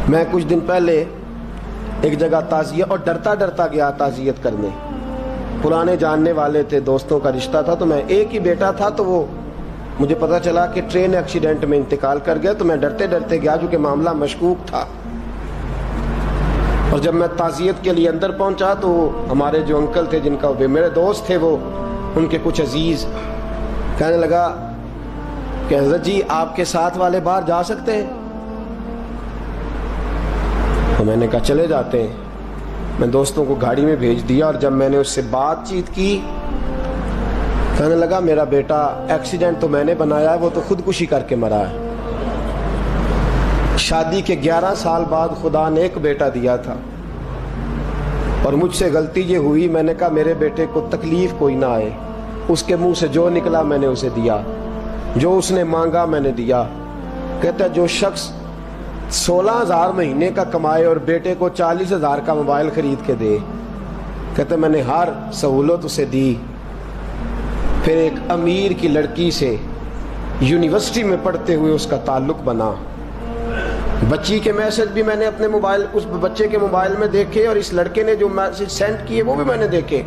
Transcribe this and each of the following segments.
میں کچھ دن پہلے ایک جگہ تعزیت اور ڈرتا ڈرتا گیا تعزیت کرنے. پرانے جاننے والے تھے, دوستوں کا رشتہ تھا, تو میں ایک ہی بیٹا تھا, تو وہ مجھے پتا چلا کہ ٹرین ایکسیڈنٹ میں انتقال کر گیا. تو میں ڈرتے ڈرتے گیا کیونکہ معاملہ مشکوک تھا. اور جب میں تعزیت کے لیے اندر پہنچا تو ہمارے جو انکل تھے, جن کا میرے دوست تھے, وہ ان کے کچھ عزیز کہنے لگا کہ حضرت جی آپ کے ساتھ والے باہر جا سکتے ہیں؟ تو میں نے کہا چلے جاتے ہیں. میں دوستوں کو گاڑی میں بھیج دیا, اور جب میں نے اس سے بات چیت کی, کہنے لگا میرا بیٹا ایکسیڈنٹ تو میں نے بنایا ہے, وہ تو خودکشی کر کے مرا ہے. شادی کے 11 سال بعد خدا نے ایک بیٹا دیا تھا, اور مجھ سے غلطی یہ ہوئی, میں نے کہا میرے بیٹے کو تکلیف کوئی نہ آئے. اس کے منہ سے جو نکلا میں نے اسے دیا, جو اس نے مانگا میں نے دیا. کہتا ہے جو شخص 16,000 مہینے کا کمائے اور بیٹے کو 40,000 کا موبائل خرید کے دے, کہتا ہے میں نے ہر سہولت اسے دی. پھر ایک امیر کی لڑکی سے یونیورسٹی میں پڑھتے ہوئے اس کا تعلق بنا. بچی کے میسج بھی میں نے اپنے موبائل, اس بچے کے موبائل میں دیکھے, اور اس لڑکے نے جو میسج سینڈ کیے وہ بھی میں نے دیکھے.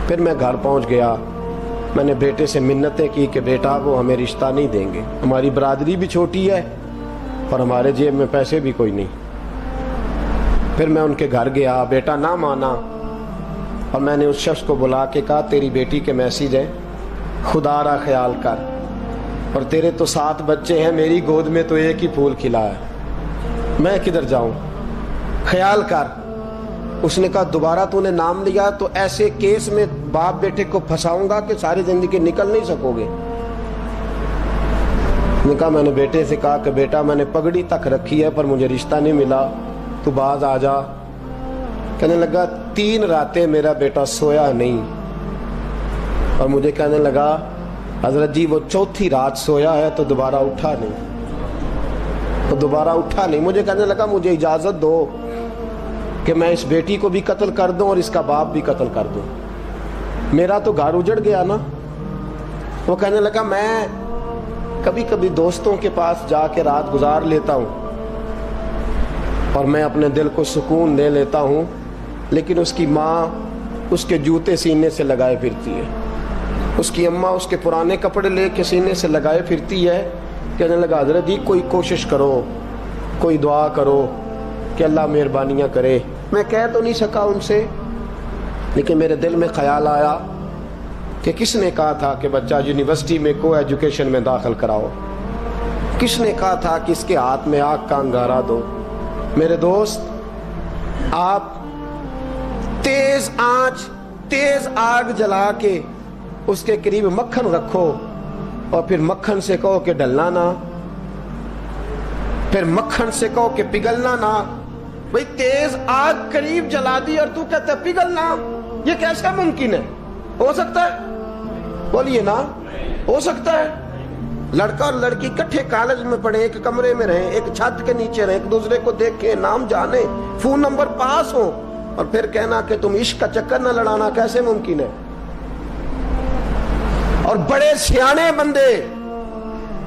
پھر میں گھر پہنچ گیا, میں نے بیٹے سے منتیں کی کہ بیٹا وہ ہمیں رشتہ نہیں دیں گے, ہماری برادری بھی چھوٹی ہے اور ہمارے جیب میں پیسے بھی کوئی نہیں. پھر میں ان کے گھر گیا, بیٹا نہ مانا, اور میں نے اس شخص کو بلا کے کہا تیری بیٹی کے میسیج ہیں, خدا را خیال کر, اور تیرے تو 7 بچے ہیں, میری گود میں تو ایک ہی پھول کھلا ہے, میں کدھر جاؤں, خیال کر. اس نے کہا دوبارہ تو نے نام لیا تو ایسے کیس میں باپ بیٹے کو پھنساؤں گا کہ ساری زندگی نکل نہیں سکو گے. نے کہا میں نے بیٹے سے کہا کہ بیٹا میں نے پگڑی تک رکھی ہے پر مجھے رشتہ نہیں ملا, تو باز آ جا. کہنے لگا 3 راتیں میرا بیٹا سویا نہیں, اور مجھے کہنے لگا حضرت جی وہ 4تھی رات سویا ہے تو دوبارہ اٹھا نہیں. مجھے کہنے لگا مجھے اجازت دو کہ میں اس بیٹی کو بھی قتل کر دوں اور اس کا باپ بھی قتل کر دوں, میرا تو گھر اجڑ گیا نا. وہ کہنے لگا میں کبھی کبھی دوستوں کے پاس جا کے رات گزار لیتا ہوں اور میں اپنے دل کو سکون دے لیتا ہوں, لیکن اس کی ماں اس کے جوتے سینے سے لگائے پھرتی ہے, اس کی اماں اس کے پرانے کپڑے لے کے سینے سے لگائے پھرتی ہے. کہنے لگا حضرت جی کوئی کوشش کرو, کوئی دعا کرو کہ اللہ مہربانیاں کرے. میں کہہ تو نہیں سکا ان سے, لیکن میرے دل میں خیال آیا کہ کس نے کہا تھا کہ بچہ یونیورسٹی میں کو ایجوکیشن میں داخل کراؤ, کس نے کہا تھا کہ اس کے ہاتھ میں آگ کا انگارہ دو. میرے دوست, آپ تیز آنچ تیز آگ جلا کے اس کے قریب مکھن رکھو, اور پھر مکھن سے کہو کہ ڈلنا نہ, پھر مکھن سے کہو کہ پگھلنا نہ. بھئی تیز آگ قریب جلا دی اور تو کہتا ہے پگھلنا, یہ کیسا ممکن ہے؟ ہو سکتا ہے؟ بولیے نا, ہو سکتا ہے؟ لڑکا اور لڑکی کٹھے کالج میں پڑھیں, ایک کمرے میں رہیں, ایک چھت کے نیچے رہیں, ایک دوسرے کو دیکھیں, نام جانیں, فون نمبر پاس ہو, اور پھر کہنا کہ تم عشق کا چکر نہ لڑانا, کیسے ممکن ہے؟ اور بڑے سیانے بندے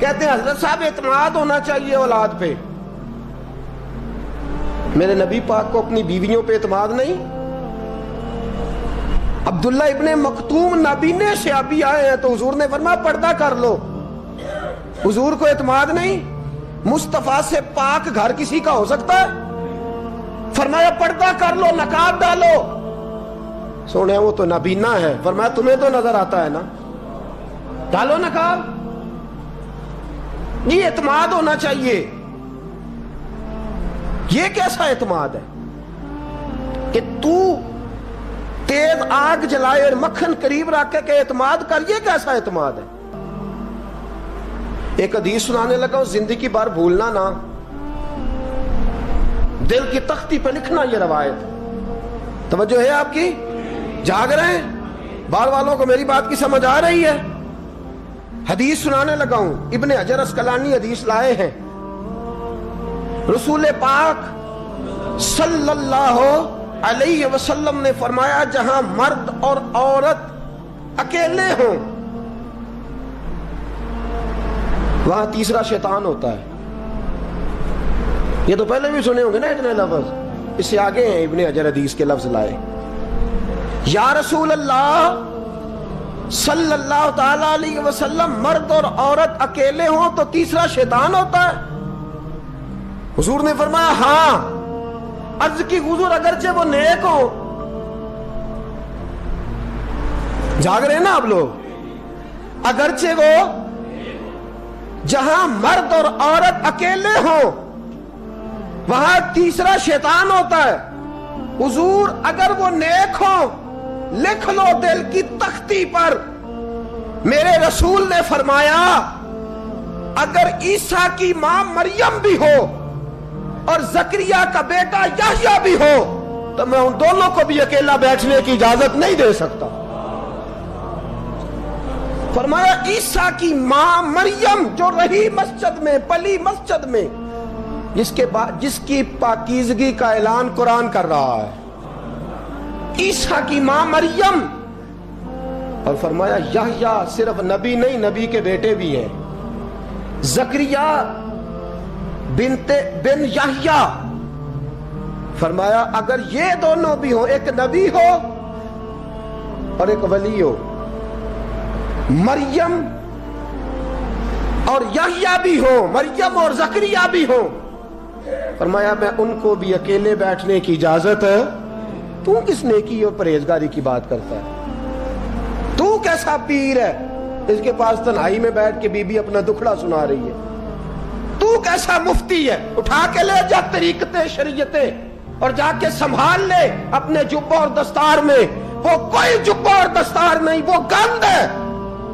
کہتے ہیں حضرت صاحب اعتماد ہونا چاہیے اولاد پہ. میرے نبی پاک کو اپنی بیویوں پہ اعتماد نہیں؟ عبداللہ ابن مکتوم نابینے سے ابھی آئے ہیں تو حضور نے فرمایا پردہ کر لو, حضور کو اعتماد نہیں؟ مصطفیٰ سے پاک گھر کسی کا ہو سکتا ہے؟ فرمایا پردہ کر لو, نقاب ڈالو. سونے وہ تو نابینا ہے, فرمایا تمہیں تو نظر آتا ہے نا, ڈالو نقاب. یہ اعتماد ہونا چاہیے. یہ کیسا اعتماد ہے کہ تو تیز آگ جلائے اور مکھن قریب رکھ کے اعتماد کر, یہ کیسا اعتماد ہے؟ ایک حدیث سنانے لگا, زندگی بھر بھولنا نہ, دل کی تختی پہ لکھنا یہ روایت. توجہ ہے آپ کی؟ جاگ رہے ہیں؟ باہر والوں کو میری بات کی سمجھ آ رہی ہے؟ حدیث سنانے لگا ہوں, ابن حجر اسقلانی حدیث لائے ہیں. رسول پاک صلی اللہ علیہ وسلم نے فرمایا جہاں مرد اور عورت اکیلے ہوں وہاں تیسرا شیطان ہوتا ہے. یہ تو پہلے بھی سنے ہوں گے نا اتنے لفظ. اس سے آگے ہیں ابن حجر حدیث کے لفظ لائے. یا رسول اللہ صلی اللہ تعالی علیہ وسلم، مرد اور عورت اکیلے ہوں تو تیسرا شیطان ہوتا ہے؟ حضور نے فرمایا ہاں. عرض کی حضور اگرچہ وہ نیک ہو. جاگ رہے ہیں نا آپ لوگ؟ اگرچہ وہ جہاں مرد اور عورت اکیلے ہوں وہاں تیسرا شیطان ہوتا ہے. حضور اگر وہ نیک ہو لکھ لو دل کی تختی پر. میرے رسول نے فرمایا اگر عیسیٰ کی ماں مریم بھی ہو اور زکریا کا بیٹا یحییٰ بھی ہو تو میں ان دونوں کو بھی اکیلا بیٹھنے کی اجازت نہیں دے سکتا. فرمایا عیسیٰ کی ماں مریم جو رہی مسجد میں، پلی مسجد میں، جس کی پاکیزگی کا اعلان قرآن کر رہا ہے، عیسیٰ کی ماں مریم. اور فرمایا یحییٰ صرف نبی نہیں، نبی کے بیٹے بھی ہیں. زکریا بن یحییٰ. فرمایا اگر یہ دونوں بھی ہوں، ایک نبی ہو اور ایک ولی ہو، مریم اور یحییٰ بھی ہو، مریم اور زکریا بھی ہو، فرمایا میں ان کو بھی اکیلے بیٹھنے کی اجازت ہے. تو کس نیکی اور پرہیزگاری کی بات کرتا ہے؟ تو کیسا پیر ہے اس کے پاس تنہائی میں بیٹھ کے بی بی اپنا دکھڑا سنا رہی ہے؟ تو کیسا مفتی ہے؟ اٹھا کے لے جا طریقتیں شریعتیں اور جا کے سنبھال لے اپنے جبہ اور دستار میں. وہ کوئی جبہ اور دستار نہیں، وہ گند ہے.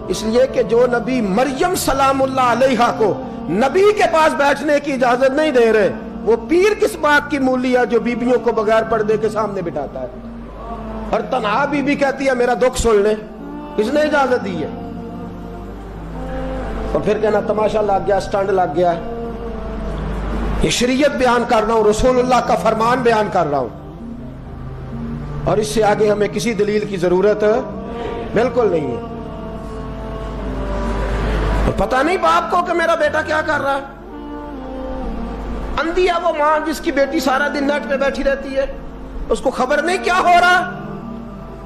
اس لیے کہ جو نبی مریم سلام اللہ علیہا کو نبی کے پاس بیٹھنے کی اجازت نہیں دے رہے، وہ پیر کس بات کی مولی ہے جو بیبیوں کو بغیر پردے کے سامنے بٹھاتا ہے؟ اور تنہا بی بی کہتی ہے میرا دکھ سن لے، کس نے اجازت دی ہے؟ اور پھر کہنا تماشا لگ گیا، سٹنڈ لگ گیا ہے. یہ شریعت بیان کر رہا ہوں، رسول اللہ کا فرمان بیان کر رہا ہوں، اور اس سے آگے ہمیں کسی دلیل کی ضرورت بالکل نہیں ہے. پتہ نہیں باپ کو کہ میرا بیٹا کیا کر رہا ہے. اندھی ہے وہ ماں جس کی بیٹی سارا دن نیٹ پہ بیٹھی رہتی ہے، اس کو خبر نہیں کیا ہو رہا.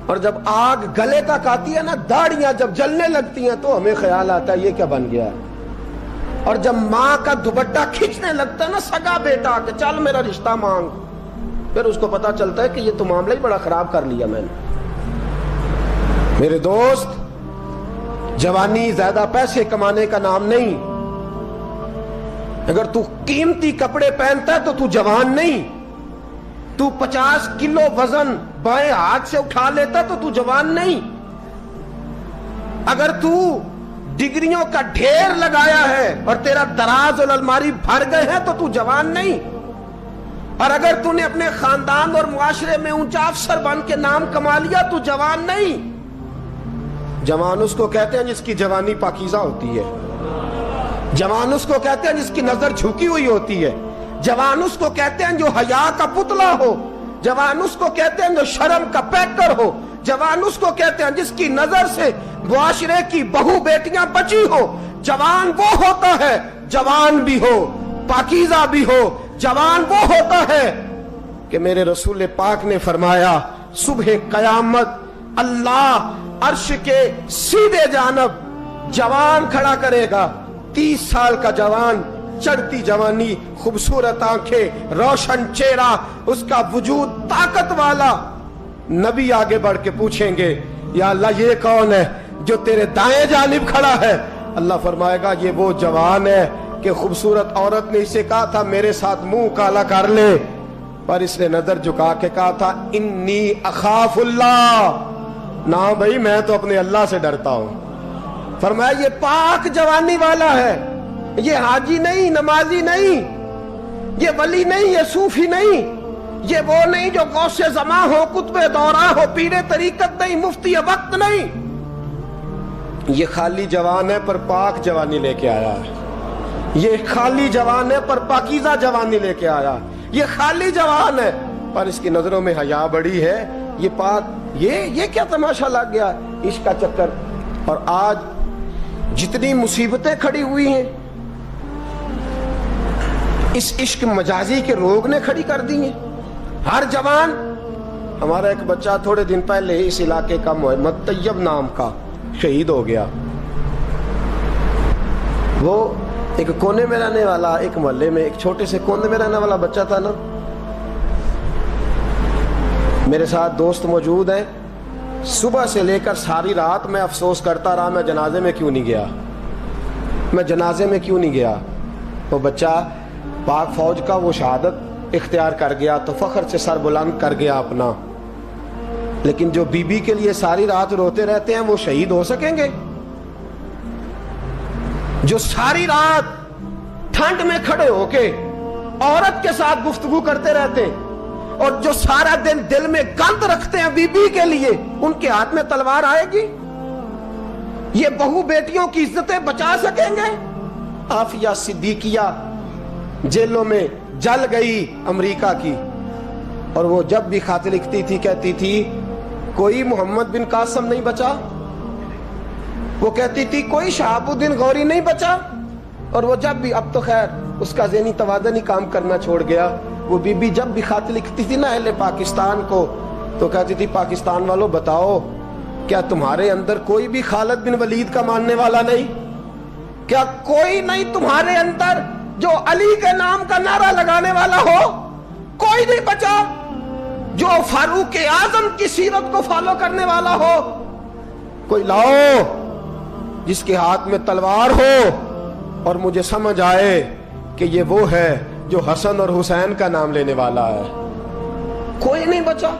اور جب آگ گلے تک آتی ہے نا، داڑیاں جب جلنے لگتی ہیں تو ہمیں خیال آتا ہے یہ کیا بن گیا ہے. اور جب ماں کا دوپٹہ کھینچنے لگتا ہے نا سگا بیٹا کہ چل میرا رشتہ مانگ، پھر اس کو پتا چلتا ہے کہ یہ تو معاملہ ہی بڑا خراب کر لیا میں نے. میرے دوست، جوانی زیادہ پیسے کمانے کا نام نہیں. اگر تو قیمتی کپڑے پہنتا ہے تو تو جوان نہیں. تو 50 کلو وزن بائیں ہاتھ سے اٹھا لیتا تو تو جوان نہیں. اگر تو ڈگریوں کا ڈھیر لگایا ہے اور تیرا دراز اور الماری بھر گئے ہیں تو تو جوان نہیں. اور اگر تو نے اپنے خاندان اور معاشرے میں اونچا افسر بن کے نام کما لیا تو جوان نہیں. جوان اس کو کہتے ہیں جس کی جوانی پاکیزہ ہوتی ہے. جوان اس کو کہتے ہیں جس کی نظر جھکی ہوئی ہوتی ہے. جوان اس کو کہتے ہیں جو حیا کا پتلا ہو. جوان اس کو کہتے ہیں جو شرم کا پیکر ہو. جوان اس کو کہتے ہیں جس کی نظر سے معاشرے کی بہو بیٹیاں بچی ہو. جوان وہ ہوتا ہے، جوان بھی ہو پاکیزہ بھی ہو. جوان وہ ہوتا ہے کہ میرے رسول پاک نے فرمایا صبح قیامت اللہ عرش کے سیدھے جانب جوان کھڑا کرے گا. 30 سال کا جوان، چڑھتی جوانی، خوبصورت آنکھیں، روشن چہرہ، اس کا وجود طاقت والا. نبی آگے بڑھ کے پوچھیں گے یا اللہ یہ کون ہے جو تیرے دائیں جانب کھڑا ہے؟ اللہ فرمائے گا یہ وہ جوان ہے کہ خوبصورت عورت نے اسے کہا تھا میرے ساتھ منہ کالا کر لے، پر اس نے نظر جھکا کے کہا تھا انی اخاف اللہ. نہ بھائی میں تو اپنے اللہ سے ڈرتا ہوں. فرمایا یہ پاک جوانی والا ہے، یہ حاجی نہیں، نمازی نہیں، یہ ولی نہیں، یہ صوفی نہیں، یہ وہ نہیں جو غوث زماں ہو، قطب دورہ ہو، پیر طریقت نہیں، مفتی وقت نہیں. یہ خالی جوان ہے پر پاک جوانی لے کے آیا ہے. یہ خالی جوان ہے پر پاکیزہ جوانی لے کے آیا. یہ خالی جوان ہے پر اس کی نظروں میں حیا بڑی ہے. یہ پاک، یہ کیا تماشا لگ گیا عشق کا چکر. اور آج جتنی مصیبتیں کھڑی ہوئی ہیں، اس عشق مجازی کے روگ نے کھڑی کر دی ہیں. ہر جوان. ہمارا ایک بچہ تھوڑے دن پہلے اس علاقے کا محمد طیب نام کا شہید ہو گیا. وہ ایک کونے میں رہنے والا, ایک محلے میں ایک چھوٹے سے کونے میں رہنے والا بچہ تھا نا. میرے ساتھ دوست موجود ہیں. صبح سے لے کر ساری رات میں افسوس کرتا رہا میں جنازے میں کیوں نہیں گیا, میں جنازے میں کیوں نہیں گیا. وہ بچہ پاک فوج کا وہ شہادت اختیار کر گیا تو فخر سے سر بلند کر گیا اپنا. لیکن جو بی بی کے لیے ساری رات روتے رہتے ہیں وہ شہید ہو سکیں گے؟ جو ساری رات ٹھنڈ میں کھڑے ہو کے عورت کے ساتھ گفتگو کرتے رہتے ہیں اور جو سارا دن دل میں گند رکھتے ہیں بی بی کے لیے, ان کے ہاتھ میں تلوار آئے گی؟ یہ بہو بیٹیوں کی عزتیں بچا سکیں گے؟ عافیہ صدیقیہ جیلوں میں جل گئی امریکہ کی, اور وہ جب بھی خط لکھتی تھی کہتی تھی کوئی محمد بن قاسم نہیں بچا, وہ کہتی تھی کوئی شہاب الدین غوری نہیں بچا. اور وہ جب بھی, اب تو خیر اس کا ذہنی توازن ہی کام کرنا چھوڑ گیا, وہ بی بی جب بھی خط لکھتی تھی نا اہل پاکستان کو تو کہتی تھی پاکستان والوں بتاؤ کیا تمہارے اندر کوئی بھی خالد بن ولید کا ماننے والا نہیں؟ کیا کوئی نہیں تمہارے اندر جو علی کے نام کا نعرہ لگانے والا ہو؟ کوئی نہیں بچا جو فاروق اعظم کی سیرت کو فالو کرنے والا ہو. کوئی لاؤ جس کے ہاتھ میں تلوار ہو اور مجھے سمجھ آئے کہ یہ وہ ہے جو حسن اور حسین کا نام لینے والا ہے. کوئی نہیں بچا.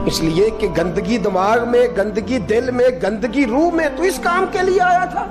اس لیے کہ گندگی دماغ میں, گندگی دل میں, گندگی روح میں تو اس کام کے لیے آیا تھا.